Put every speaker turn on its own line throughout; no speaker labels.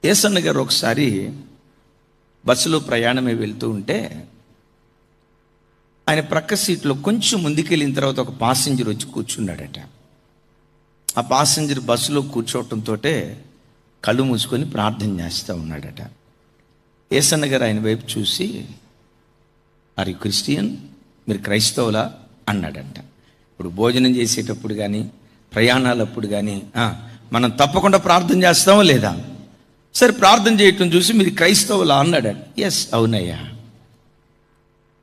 యేసన్న గారు ఒకసారి బస్సులో ప్రయాణమే వెళ్తూ ఉంటే ఆయన ప్రక్క సీట్లో కొంచెం ముందుకెళ్ళిన తర్వాత ఒక పాసెంజర్ వచ్చి కూర్చున్నాడట. ఆ పాసెంజర్ బస్సులో కూర్చోవటంతో కళ్ళు మూసుకొని ప్రార్థన చేస్తూ ఉన్నాడట. యేసన్న గారు ఆయన వైపు చూసి, ఆర్ యు క్రిస్టియన్, మీరు క్రైస్తవులా అన్నాడంట. ఇప్పుడు భోజనం చేసేటప్పుడు కానీ ప్రయాణాలప్పుడు కానీ మనం తప్పకుండా ప్రార్థన చేస్తామో లేదా? సరే, ప్రార్థన చేయటం చూసి మీరు క్రైస్తవులా అన్నాడట. ఎస్, అవునయ్యా.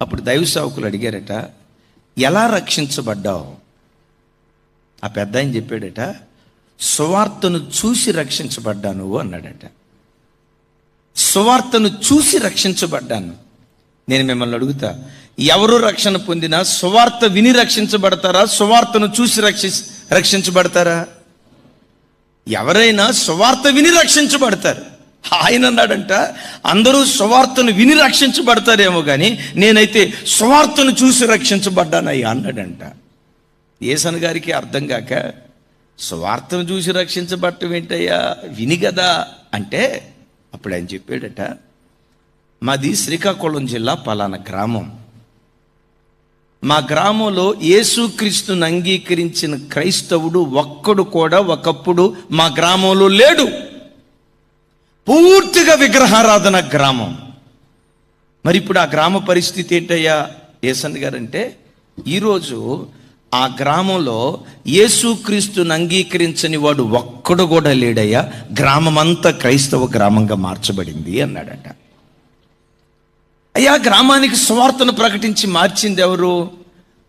అప్పుడు దైవ సేవకులు అడిగారట, ఎలా రక్షించబడ్డావు? ఆ పెద్ద ఆయన చెప్పాడట, సువార్తను చూసి రక్షించబడ్డాను అన్నాడట. సువార్తను చూసి రక్షించబడ్డాను. నేను మిమ్మల్ని అడుగుతా, ఎవరు రక్షణ పొందినా సువార్త విని రక్షించబడతారా, సువార్తను చూసి రక్షించబడతారా? ఎవరైనా సువార్త విని రక్షించబడతారు. ఆయన అన్నాడంట, అందరూ సువార్తను విని రక్షించబడతారేమో కానీ నేనైతే సువార్తను చూసి రక్షించబడ్డానయ్యా అన్నాడంట. యేసన్న గారికి అర్థం కాక, సువార్తను చూసి రక్షించబడటం ఏంటయ్యా, విని కదా అంటే, అప్పుడు ఆయన చెప్పాడట, మాది శ్రీకాకుళం జిల్లా పలానా గ్రామం. మా గ్రామంలో యేసుక్రీస్తును అంగీకరించిన క్రైస్తవుడు ఒక్కడు కూడా ఒకప్పుడు మా గ్రామంలో లేడు. పూర్తిగా విగ్రహారాధన గ్రామం. మరి ఇప్పుడు ఆ గ్రామ పరిస్థితి ఏంటయ్యా యేసన్న గారు అంటే, ఈరోజు ఆ గ్రామంలో యేసుక్రీస్తును అంగీకరించని వాడు ఒక్కడు కూడా లేడయ్యా. గ్రామం అంతా క్రైస్తవ గ్రామంగా మార్చబడింది అన్నాడట. అయ్యా, గ్రామానికి సువార్తను ప్రకటించి మార్చింది ఎవరు?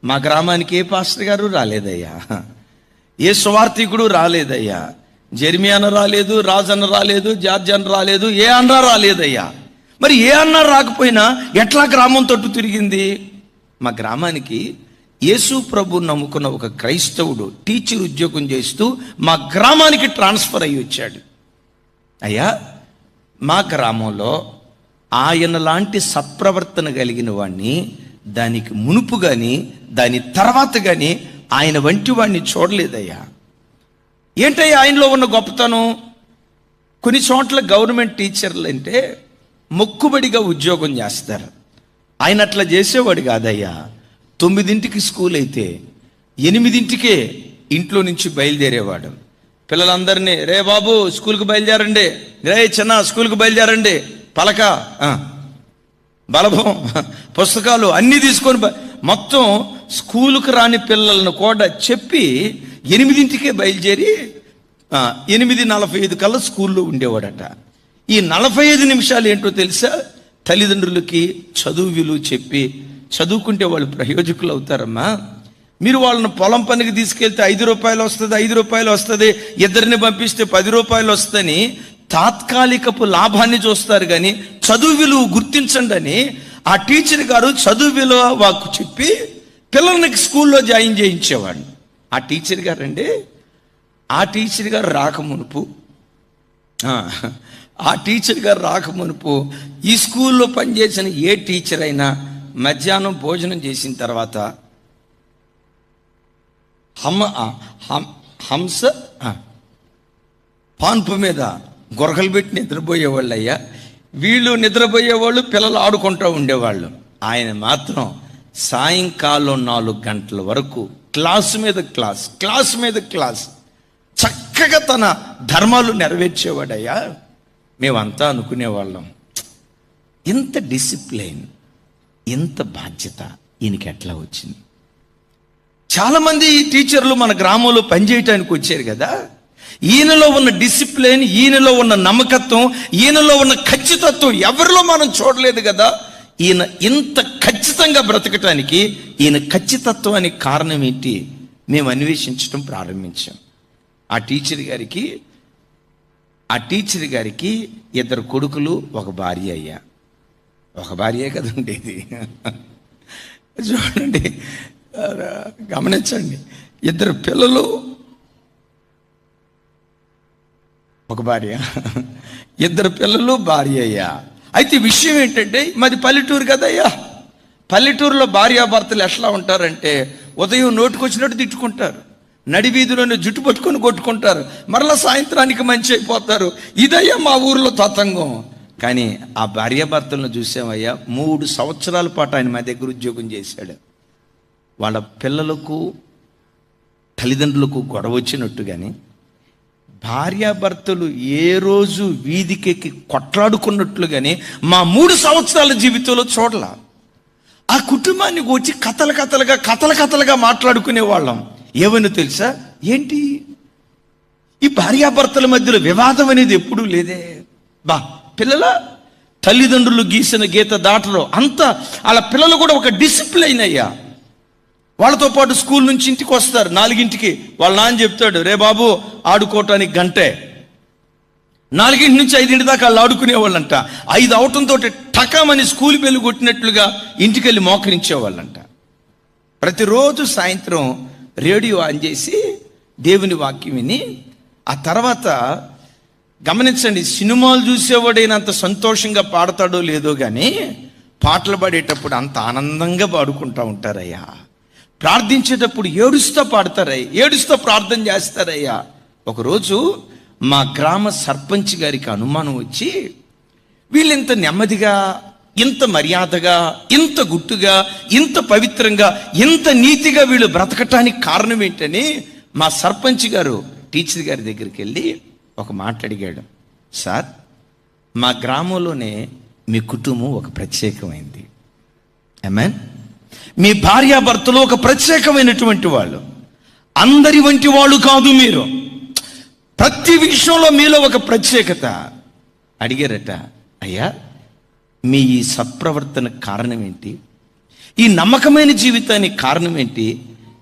మా గ్రామానికి ఏ పాస్టర్ గారు రాలేదయ్యా, ఏ సువార్థికుడు రాలేదయ్యా, జెర్మియాన రాలేదు, రాజన్న రాలేదు, జార్జ్ అన్న రాలేదు, ఏ అన్న రాలేదయ్యా. మరి ఏ అన్న రాకపోయినా ఎట్లా గ్రామం తట్టు తిరిగింది? మా గ్రామానికి యేసు ప్రభు నమ్ముకున్న ఒక క్రైస్తవుడు టీచర్ ఉద్యోగం చేస్తూ మా గ్రామానికి ట్రాన్స్ఫర్ అయ్యి వచ్చాడు. అయ్యా, మా గ్రామంలో ఆయన లాంటి సత్ప్రవర్తన కలిగిన వాడిని దానికి మునుపు కానీ దాని తర్వాత కానీ ఆయన వంటి వాడిని చూడలేదయ్యా. ఏంటయ్యా ఆయనలో ఉన్న గొప్పతనం? కొన్ని చోట్ల గవర్నమెంట్ టీచర్లు అంటే మొక్కుబడిగా ఉద్యోగం చేస్తారు. ఆయన అట్లా చేసేవాడు కాదయ్యా. 9ంటికి స్కూల్ అయితే 8ంటికే ఇంట్లో నుంచి బయలుదేరేవాడు. పిల్లలందరినీ, రే బాబు స్కూల్కి బయలుదేరండి, రే చిన్న స్కూల్కి బయలుదేరండి, పలక, బలభం, పుస్తకాలు అన్నీ తీసుకొని మొత్తం స్కూలుకు రాని పిల్లలను కూడా చెప్పి 8ంటికే బయలుదేరి 8:45 కల్లా స్కూల్లో ఉండేవాడట. ఈ 45 నిమిషాలు ఏంటో తెలుసా? తల్లిదండ్రులకి చదువు విలువ చెప్పి, చదువుకుంటే వాళ్ళు ప్రయోజకులు అవుతారమ్మా. మీరు వాళ్ళని పొలం పనికి తీసుకెళ్తే 5 రూపాయలు వస్తుంది, 5 రూపాయలు వస్తుంది, ఇద్దరిని పంపిస్తే 10 రూపాయలు వస్తుందని తాత్కాలికపు లాభాన్ని చూస్తారు కానీ చదువు విలువ గుర్తించండి అని ఆ టీచర్ గారు చదువు విలువ వాకు చెప్పి పిల్లలకి స్కూల్లో జాయిన్ చేయించేవాడు. ఆ టీచర్ గారు అండి, ఆ టీచర్ గారు రాకమునుపు ఈ స్కూల్లో పనిచేసిన ఏ టీచర్ అయినా మధ్యాహ్నం భోజనం చేసిన తర్వాత హంస పాన్పు మీద గొరకలు పెట్టి నిద్రపోయేవాళ్ళు అయ్యా. వీళ్ళు నిద్రపోయేవాళ్ళు, పిల్లలు ఆడుకుంటూ ఉండేవాళ్ళు. ఆయన మాత్రం సాయంకాలం 4 గంటల వరకు క్లాస్ మీద క్లాస్ చక్కగా తన ధర్మాలు నెరవేర్చేవాడయ్యా. మేమంతా అనుకునేవాళ్ళం, ఎంత డిసిప్లైన్, ఎంత బాధ్యత ఈయనకి ఎట్లా వచ్చింది? చాలామంది టీచర్లు మన గ్రామంలో పనిచేయటానికి వచ్చారు కదా, ఈయనలో ఉన్న డిసిప్లిన్, ఈయనలో ఉన్న నమ్మకత్వం, ఈయనలో ఉన్న ఖచ్చితత్వం ఎవరిలో మనం చూడలేదు కదా. ఈయన ఇంత ఖచ్చితంగా బ్రతకటానికి ఈయన ఖచ్చితత్వానికి కారణం ఏంటి? మేము అన్వేషించడం ప్రారంభించాం. ఆ టీచర్ గారికి 2 కొడుకులు, 1 భార్య అయ్యా. 1 భార్యే కదా ఉండేది. చూడండి, గమనించండి, 2 పిల్లలు, 1 భార్య, 2 పిల్లలు, భార్య అయ్యా. అయితే విషయం ఏంటంటే, మాది పల్లెటూరు కదయ్యా. పల్లెటూరులో భార్యాభర్తలు ఎట్లా ఉంటారంటే, ఉదయం నోటికొచ్చినట్టు తిట్టుకుంటారు, నడివీధిలోని జుట్టు పట్టుకొని కొట్టుకుంటారు, మరలా సాయంత్రానికి మంచి అయిపోతారు. ఇదయ్యా మా ఊర్లో తతంగం. కానీ ఆ భార్యాభర్తలను చూసామయ్యా, 3 సంవత్సరాల పాటు ఆయన మా దగ్గర ఉద్యోగం చేశాడు. వాళ్ళ పిల్లలకు తల్లిదండ్రులకు గొడవ వచ్చినట్టు కానీ భార్యాభర్తలు ఏ రోజు వీధికెక్కి కొట్లాడుకున్నట్లు కానీ మా 3 సంవత్సరాల జీవితంలో చూడలా. ఆ కుటుంబాన్ని వచ్చి కథలుగా మాట్లాడుకునే వాళ్ళం. ఏమని తెలుసా? ఏంటి ఈ భార్యాభర్తల మధ్యలో వివాదం అనేది ఎప్పుడూ లేదే. పిల్లల తల్లిదండ్రులు గీసిన గీత దాటలో అంతా వాళ్ళ పిల్లలు కూడా ఒక డిసిప్లైన్ అయ్యా. వాళ్ళతో పాటు స్కూల్ నుంచి ఇంటికి వస్తారు 4ంటికి. వాళ్ళ నాన్న చెప్తాడు, రే బాబు ఆడుకోవటానికి గంటే. 4 నుంచి 5 దాకా వాళ్ళు ఆడుకునేవాళ్ళంట. 5 అవటంతో టకామని స్కూల్ బెల్లు కొట్టినట్లుగా ఇంటికి వెళ్ళి మోకరించేవాళ్ళంట. ప్రతిరోజు సాయంత్రం రేడియో ఆన్ చేసి దేవుని వాక్యం విని, ఆ తర్వాత గమనించండి, సినిమాలు చూసేవాడైనంత సంతోషంగా పాడతాడో లేదో కానీ పాటలు పాడేటప్పుడు అంత ఆనందంగా పాడుకుంటూ ఉంటారయ్యా. ప్రార్థించేటప్పుడు ఏడుస్తూ పాడతారయ్యా, ఏడుస్తూ ప్రార్థన చేస్తారయ్యా. ఒకరోజు మా గ్రామ సర్పంచ్ గారికి అనుమానం వచ్చి, వీళ్ళు ఇంత నెమ్మదిగా, ఇంత మర్యాదగా, ఇంత గుట్టుగా, ఇంత పవిత్రంగా, ఇంత నీతిగా వీళ్ళు బ్రతకటానికి కారణం ఏంటని మా సర్పంచ్ గారు టీచర్ గారి దగ్గరికి వెళ్ళి ఒక మాట అడిగాడు. సార్, మా గ్రామంలోనే మీ కుటుంబం ఒక ప్రత్యేకమైంది. ఆమేన్. మీ భార్యాభర్తలు ఒక ప్రత్యేకమైనటువంటి వాళ్ళు. అందరి వంటి వాళ్ళు కాదు మీరు. ప్రతి విషయంలో మీలో ఒక ప్రత్యేకత. అడిగారట, అయ్యా మీ ఈ సత్ప్రవర్తన కారణం ఏంటి? ఈ నమ్మకమైన జీవితానికి కారణం ఏంటి?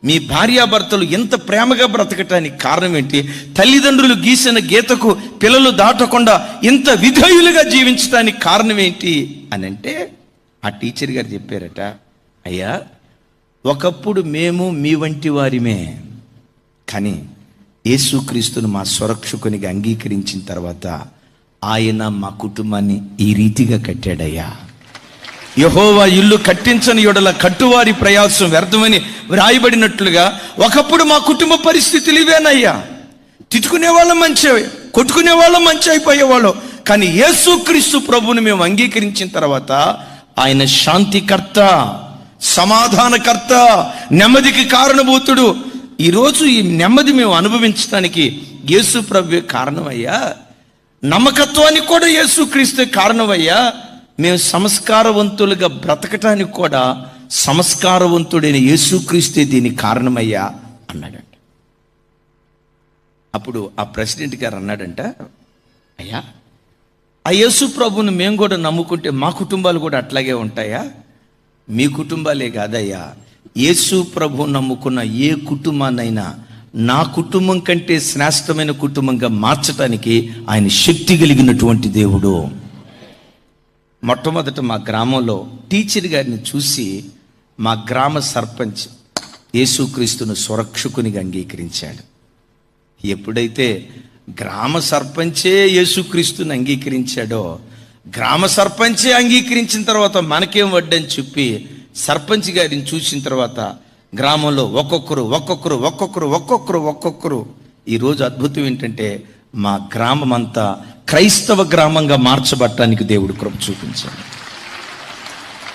మీ భార్యాభర్తలు ఎంత ప్రేమగా బ్రతకటానికి కారణం ఏంటి? తల్లిదండ్రులు గీసిన గీతకు పిల్లలు దాటకుండా ఇంత విధేయులుగా జీవించడానికి కారణం ఏంటి అని అంటే, ఆ టీచర్ గారు చెప్పారట, అయ్యా ఒకప్పుడు మేము మీ వంటి వారిమే, కానీ యేసుక్రీస్తును మా స్వరక్షకునిగా అంగీకరించిన తర్వాత ఆయన మా కుటుంబాన్ని ఈ రీతిగా కట్టాడయ్యా. యెహోవా ఇల్లు కట్టించని యెడల కట్టువారి ప్రయాసం వ్యర్థమని వ్రాయబడినట్లుగా ఒకప్పుడు మా కుటుంబ పరిస్థితులు ఇవేనయ్యా. తిట్టుకునే వాళ్ళం మంచి, కొట్టుకునే వాళ్ళం మంచి అయిపోయేవాళ్ళం. కానీ యేసుక్రీస్తు ప్రభువుని మేము అంగీకరించిన తర్వాత ఆయన శాంతికర్త, సమాధానకర్త, నెమ్మదికి కారణభూతుడు. ఈరోజు ఈ నెమ్మది మేము అనుభవించడానికి యేసు ప్రభువే కారణమయ్యా. నమ్మకత్వానికి కూడా యేసుక్రీస్తే కారణమయ్యా. మేము సంస్కారవంతులుగా బ్రతకటానికి కూడా సంస్కారవంతుడైన యేసుక్రీస్తే దీనికి కారణమయ్యా అన్నాడంట. అప్పుడు ఆ ప్రెసిడెంట్ గారు అన్నాడంట, అయ్యా ఆ యేసు ప్రభువును మేము కూడా నమ్ముకుంటే మా కుటుంబాలు కూడా అట్లాగే ఉంటాయా? మీ కుటుంబాలే కాదయ్యా, యేసు ప్రభు నమ్ముకున్న ఏ కుటుంబాన్నైనా నా కుటుంబం కంటే శ్రేష్టమైన కుటుంబంగా మార్చడానికి ఆయన శక్తి కలిగినటువంటి దేవుడు. మొట్టమొదట మా గ్రామంలో టీచర్ గారిని చూసి మా గ్రామ సర్పంచ్ యేసుక్రీస్తును స్వరక్షకునిగా అంగీకరించాడు. ఎప్పుడైతే గ్రామ సర్పంచే యేసుక్రీస్తుని అంగీకరించాడో, గ్రామ సర్పంచే అంగీకరించిన తర్వాత మనకేం వడ్డని చెప్పి సర్పంచ్ గారిని చూసిన తర్వాత గ్రామంలో ఒక్కొక్కరు ఈరోజు అద్భుతం ఏంటంటే మా గ్రామం అంతా క్రైస్తవ గ్రామంగా మార్చబట్టడానికి దేవుడు కృప చూపించాడు.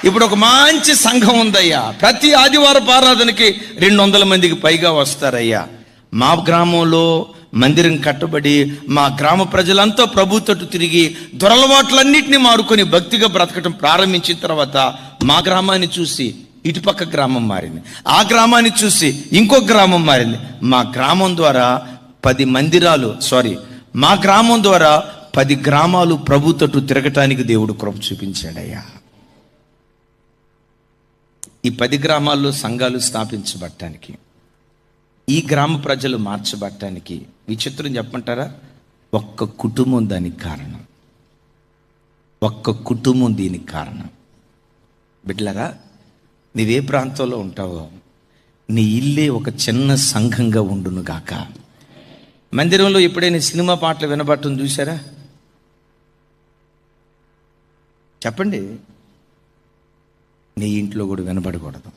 ఇప్పుడు ఒక మంచి సంఘం ఉందయ్యా. ప్రతి ఆదివారపు ఆరాధనకి 200 మందికి పైగా వస్తారయ్యా. మా గ్రామంలో మందిరం కట్టబడి మా గ్రామ ప్రజలంతా ప్రభు తట్టు తిరిగి దురలవాట్లన్నింటినీ మారుకొని భక్తిగా బ్రతకటం ప్రారంభించిన తర్వాత మా గ్రామాన్ని చూసి ఇటుపక్క గ్రామం మారింది, ఆ గ్రామాన్ని చూసి ఇంకో గ్రామం మారింది. మా గ్రామం ద్వారా 10 మందిరాలు, మా గ్రామం ద్వారా 10 గ్రామాలు ప్రభు తట్టు తిరగటానికి దేవుడు కృప చూపించాడయ్యా. ఈ 10 గ్రామాల్లో సంఘాలు స్థాపించబడటానికి, ఈ గ్రామ ప్రజలు మార్చబడటానికి విచిత్రం చెప్పమంటారా? ఒక్క కుటుంబం దానికి కారణం. ఒక్క కుటుంబం దీనికి కారణం. బిడ్డలారా, నీవే ప్రాంతంలో ఉంటావో నీ ఇల్లే ఒక చిన్న సంఘంగా ఉండును గాక. మందిరంలో ఎప్పుడైనా సినిమా పాటలు వినబడటం చూసారా? చెప్పండి. నీ ఇంట్లో కూడా వినబడకూడదు.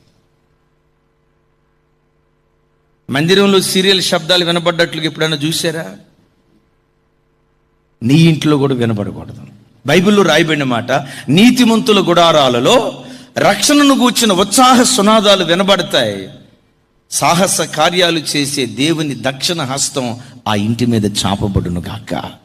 మందిరంలో సీరియల్ శబ్దాలు వినబడ్డట్లుగా ఎప్పుడైనా చూసారా? నీ ఇంట్లో కూడా వినబడకూడదు. బైబిల్లో రాయబడిన మాట, నీతిమంతుల గుడారాలలో రక్షణను గూర్చిన ఉత్సాహ సునాదాలు వినబడతాయి. సాహస కార్యాలు చేసే దేవుని దక్షిణ హస్తం ఆ ఇంటి మీద చాపబడును గాక.